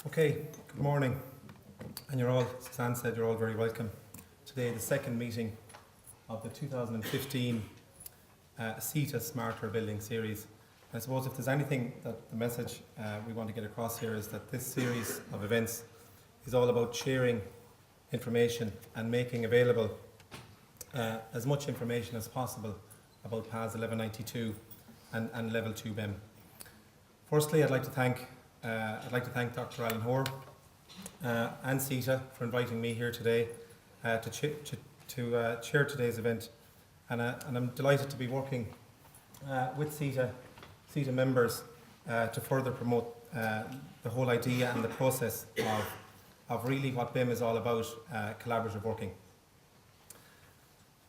Okay, good morning. And you're all, as Anne said, you're all very welcome. Today, the second meeting of the 2015 CITA Smarter Building Series. I suppose if there's anything that the message we want to get across here is that this series of events is all about sharing information and making available as much information as possible about PAS 1192 and Level 2 BIM. Firstly, I'd like to thank Dr. Alan Hoare and CITA for inviting me here today to chair today's event, and I'm delighted to be working with CITA members to further promote the whole idea and the process of really what BIM is all about, collaborative working.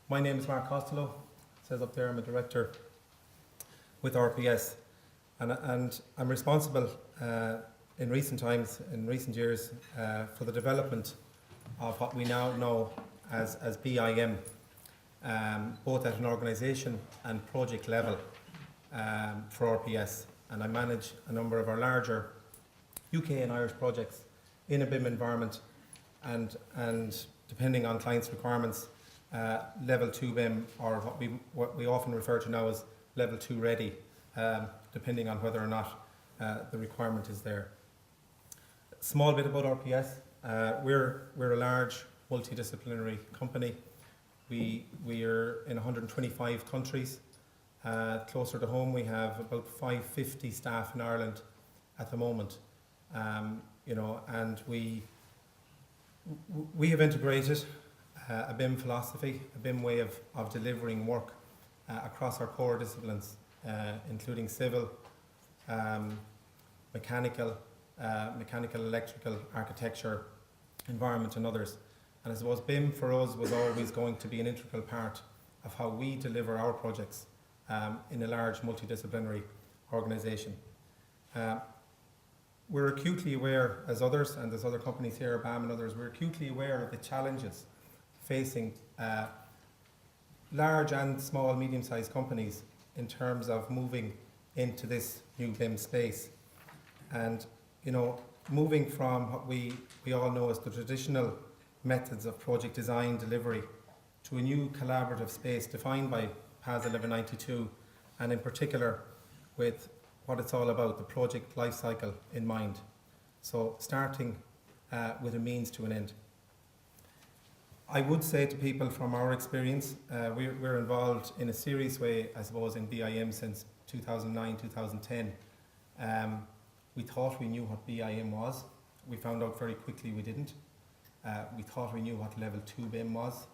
My name is Mark Costello. It says up there I'm a director with RPS, and I'm responsible in recent years, for the development of what we now know as BIM, both at an organisation and project level for RPS. And I manage a number of our larger UK and Irish projects in a BIM environment, and depending on clients' requirements, Level 2 BIM, or what we often refer to now as Level 2 Ready, depending on whether or not the requirement is there. Small bit about RPS. We're a large multidisciplinary company. We are in 125 countries. Closer to home, we have about 550 staff in Ireland at the moment. And we have integrated a BIM philosophy, a BIM way of delivering work across our core disciplines, including civil, mechanical, electrical, architecture, environment and others. And I suppose BIM for us was always going to be an integral part of how we deliver our projects in a large multidisciplinary organisation. We're acutely aware, as others, and there's other companies here, BAM and others, we're acutely aware of the challenges facing large and small, medium-sized companies in terms of moving into this new BIM space. And moving from what we all know as the traditional methods of project design delivery to a new collaborative space defined by PAS 1192, and in particular with what it's all about, the project life cycle in mind. So starting with a means to an end. I would say to people from our experience, we're involved in a serious way, I suppose, in BIM since 2009, 2010. We thought we knew what BIM was. We found out very quickly we didn't. We thought we knew what Level 2 BIM was.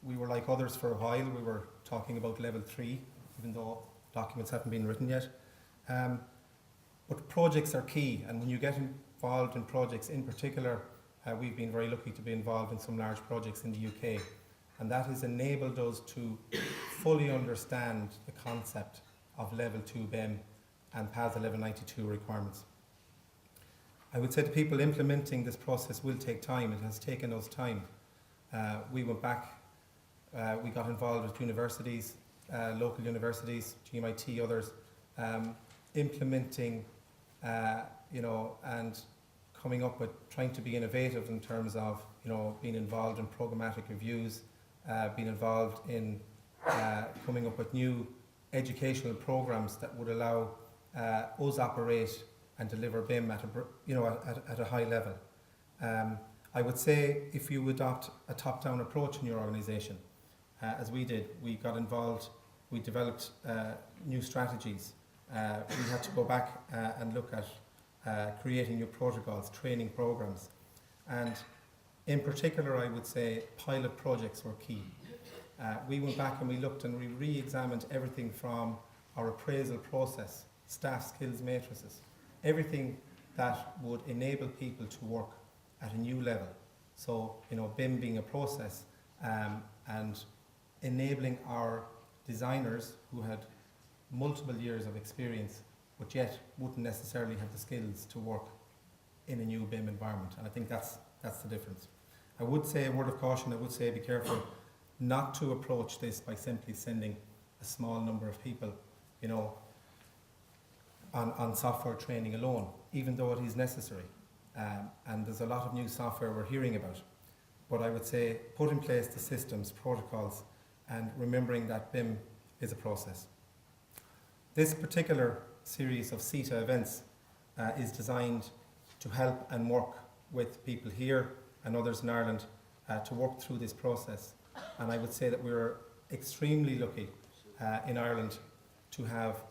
We were like others for a while. We were talking about Level 3, even though documents haven't been written yet. But projects are key, and when you get involved in projects, in particular, we've been very lucky to be involved in some large projects in the UK, and that has enabled us to fully understand the concept of Level 2 BIM and PAS 1192 requirements. I would say to people, implementing this process will take time. It has taken us time. We went back, we got involved with universities, local universities, GMIT, others, implementing, and coming up with trying to be innovative in terms of, being involved in programmatic reviews, being involved in coming up with new educational programs that would allow us operate and deliver BIM at a high level. I would say if you adopt a top-down approach in your organisation, as we did, we got involved, we developed new strategies. We had to go back and look at creating new protocols, training programs, and in particular I would say pilot projects were key. We went back and we looked and we re-examined everything from our appraisal process, staff skills matrices, everything that would enable people to work at a new level. So, BIM being a process, and enabling our designers who had multiple years of experience but yet wouldn't necessarily have the skills to work in a new BIM environment. And I think that's the difference. I would say a word of caution, I would say be careful not to approach this by simply sending a small number of people, on software training alone, even though it is necessary. and there's a lot of new software we're hearing about. But I would say put in place the systems, protocols, and remembering that BIM is a process. This particular series of CITA events is designed to help and work with people here and others in Ireland to work through this process. And I would say that we're extremely lucky in Ireland to have,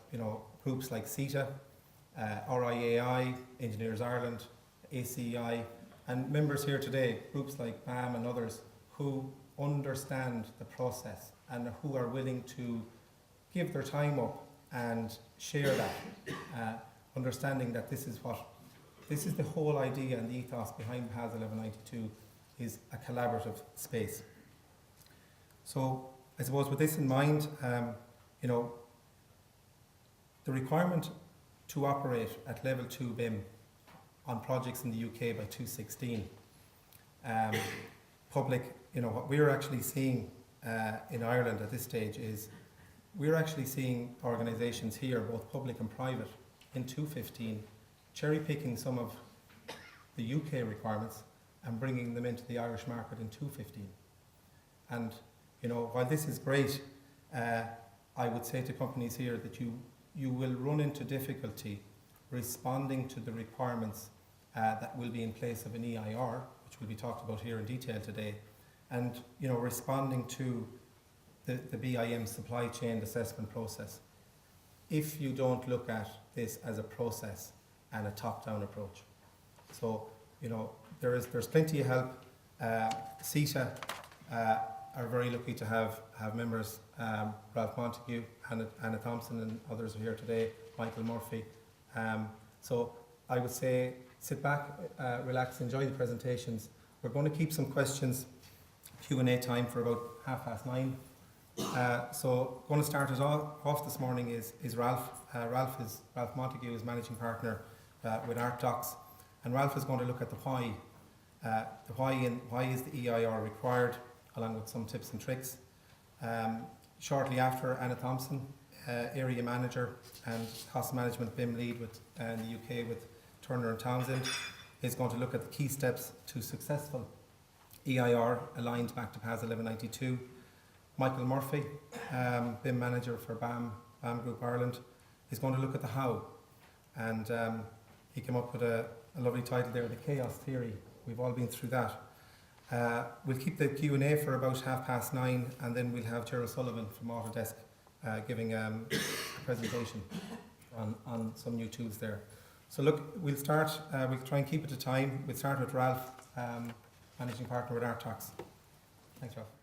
groups like CITA, RIAI, Engineers Ireland, ACEI, and members here today, groups like BAM and others, who understand the process and who are willing to give their time up and share that, understanding that this is the whole idea and the ethos behind PAS 1192 is a collaborative space. So I suppose with this in mind, the requirement to operate at level 2 BIM on projects in the UK by 2016, what we're actually seeing in Ireland at this stage is we're actually seeing organisations here, both public and private, in 2015, cherry picking some of the UK requirements and bringing them into the Irish market in 2015. And while this is great, I would say to companies here that you will run into difficulty responding to the requirements that will be in place of an EIR, which will be talked about here in detail today, and responding to the BIM supply chain assessment process, if you don't look at this as a process and a top-down approach. So there's plenty of help. CITA are very lucky to have members, Ralph Montague, Anna Thompson and others are here today, Michael Murphy. So I would say sit back, relax, enjoy the presentations. We're going to keep some questions, Q&A time for about 9:30. So going to start us off this morning is Ralph. Ralph Montague is managing partner with ArtDocs, and Ralph is going to look at the why. Why is the EIR required, along with some tips and tricks. Shortly after, Anna Thompson, area manager and cost management BIM lead in the UK with Turner and Townsend, is going to look at the key steps to successful EIR aligned back to PAS 1192. Michael Murphy, BIM manager for BAM Group Ireland, is going to look at the how. And he came up with a lovely title there, The Chaos Theory. We've all been through that. We'll keep the Q&A for about 9:30, and then we'll have Gerald Sullivan from Autodesk giving a presentation on some new tools there. So look, we'll start, we'll try and keep it to time. We'll start with Ralph, managing partner with ArtDocs. Thanks, Ralph.